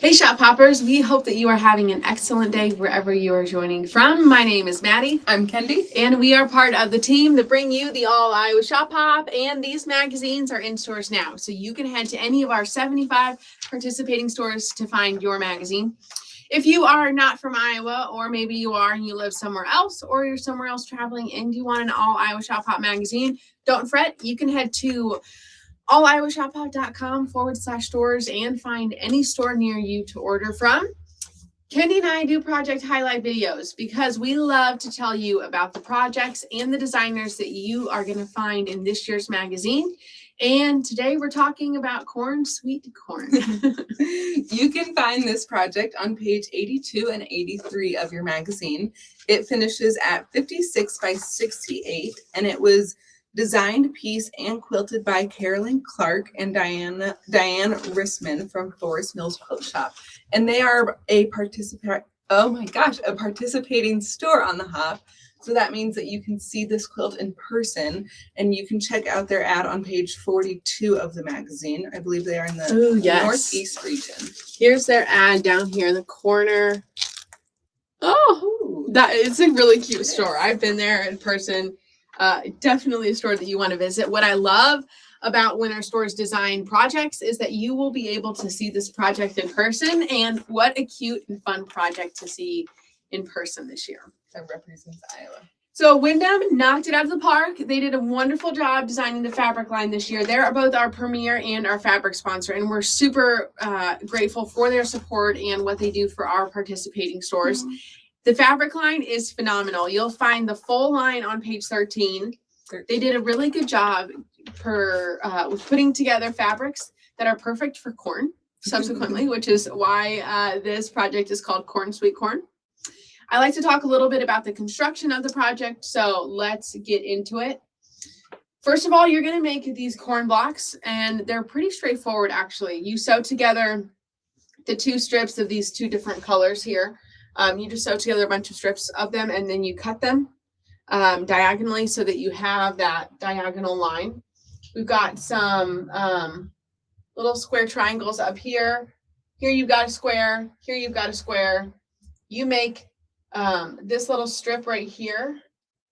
Hey Shop Hoppers, we hope that you are having an excellent day wherever you are joining from. My name is Maddie. I'm Kendi. And we are part of the team that bring you the All Iowa Shop Hop, and these magazines are in stores now. So you can head to any of our 75 participating stores to find your magazine. If you are not from Iowa, or maybe you are and you live somewhere else, or you're somewhere else traveling and you want an All Iowa Shop Hop magazine, don't fret. You can head to alliowashopHop.com/stores and find any store near you to order from. Kendi and I do project highlight videos because we love to tell you about the projects and the designers that you are going to find in this year's magazine. And today we're talking about corn, sweet corn. You can find this project on page 82 and 83 of your magazine. It finishes at 56 by 68, and it was designed, pieced, and quilted by Carolyn Clark and Dianne Rissman from Forest Mills Quilt Shop. And they are a participating store on the Hop. So that means that you can see this quilt in person, and you can check out their ad on page 42 of the magazine. I believe they are in the Northeast region. Here's their ad down here in the corner. Oh, that is a really cute store. I've been there in person. Definitely a store that you want to visit. What I love about when our stores design projects is that you will be able to see this project in person, and what a cute and fun project to see in person this year. That represents Iowa. So Wyndham knocked it out of the park. They did a wonderful job designing the fabric line this year. They're both our premier and our fabric sponsor, and we're super grateful for their support and what they do for our participating stores. Mm-hmm. The fabric line is phenomenal. You'll find the full line on page 13. They did a really good job with putting together fabrics that are perfect for corn subsequently, which is why this project is called Corn Sweet Corn. I like to talk a little bit about the construction of the project, so let's get into it. First of all, you're going to make these corn blocks, and they're pretty straightforward actually. You sew together the two strips of these two different colors here. You just sew together a bunch of strips of them, and then you cut them diagonally so that you have that diagonal line. We've got some little square triangles up here. Here you've got a square. Here you've got a square. You make this little strip right here,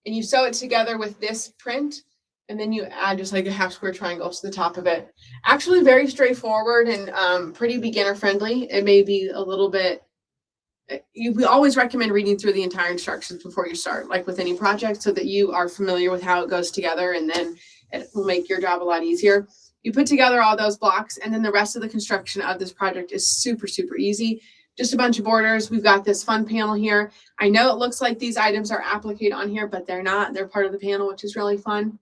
and you sew it together with this print, and then you add just like a half square triangle to the top of it. Actually very straightforward and pretty beginner friendly. It may be a little bit, we always recommend reading through the entire instructions before you start, like with any project, so that you are familiar with how it goes together, and then it will make your job a lot easier. You put together all those blocks, and then the rest of the construction of this project is super, super easy. Just a bunch of borders. We've got this fun panel here. I know it looks like these items are appliqued on here, but they're not. They're part of the panel, which is really fun.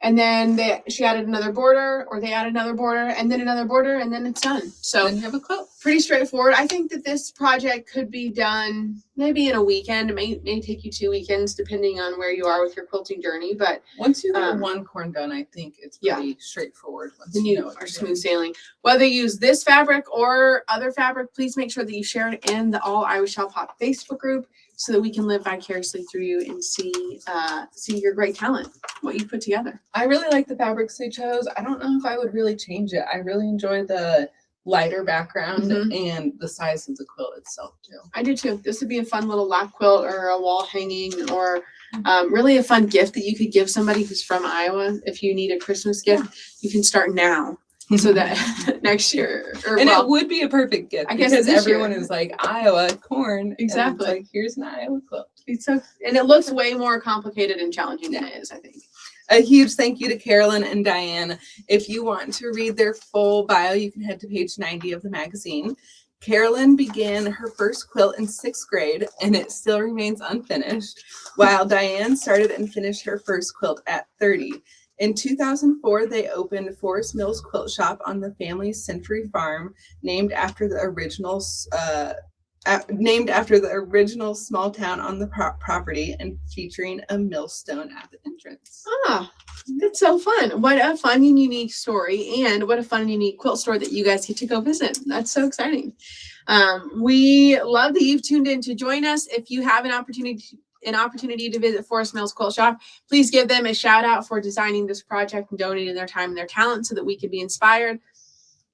And then she added another border, or they add another border, and then another border, and then it's done. So then you have a quilt. Pretty straightforward. I think that this project could be done maybe in a weekend. It may take you 2 weekends, depending on where you are with your quilting journey. But once you get one corn done, I think it's pretty straightforward. Then you are smooth sailing. Whether you use this fabric or other fabric, please make sure that you share it in the All Iowa Shop Hop Facebook group, so that we can live vicariously through you and see your great talent, what you put together. I really like the fabrics they chose. I don't know if I would really change it. I really enjoy the lighter background and the size of the quilt itself too. I do too. This would be a fun little lap quilt or a wall hanging, or really a fun gift that you could give somebody who's from Iowa. If you need a Christmas gift, you can start now. So that next year, it would be a perfect gift, I guess, because everyone is like Iowa corn. Exactly. Like, here's an Iowa quilt. And it looks way more complicated and challenging than it is, I think. A huge thank you to Carolyn and Dianne. If you want to read their full bio, you can head to page 90 of the magazine. Carolyn began her first quilt in 6th grade, and it still remains unfinished, while Dianne started and finished her first quilt at 30. In 2004, they opened Forest Mills Quilt Shop on the family's Century Farm, named after the original small town on the property, and featuring a millstone at the entrance. Ah, that's so fun. What a fun and unique story, and what a fun and unique quilt store that you guys get to go visit. That's so exciting. We love that you've tuned in to join us. If you have an opportunity to visit Forest Mills Quilt Shop, please give them a shout out for designing this project and donating their time and their talent so that we can be inspired.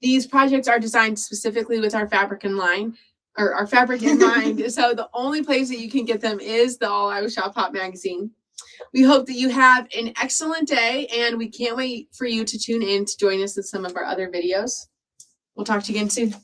These projects are designed specifically with our fabric in line, or our fabric in mind. So the only place that you can get them is the All Iowa Shop Hop magazine. We hope that you have an excellent day, and we can't wait for you to tune in to join us in some of our other videos. We'll talk to you again soon.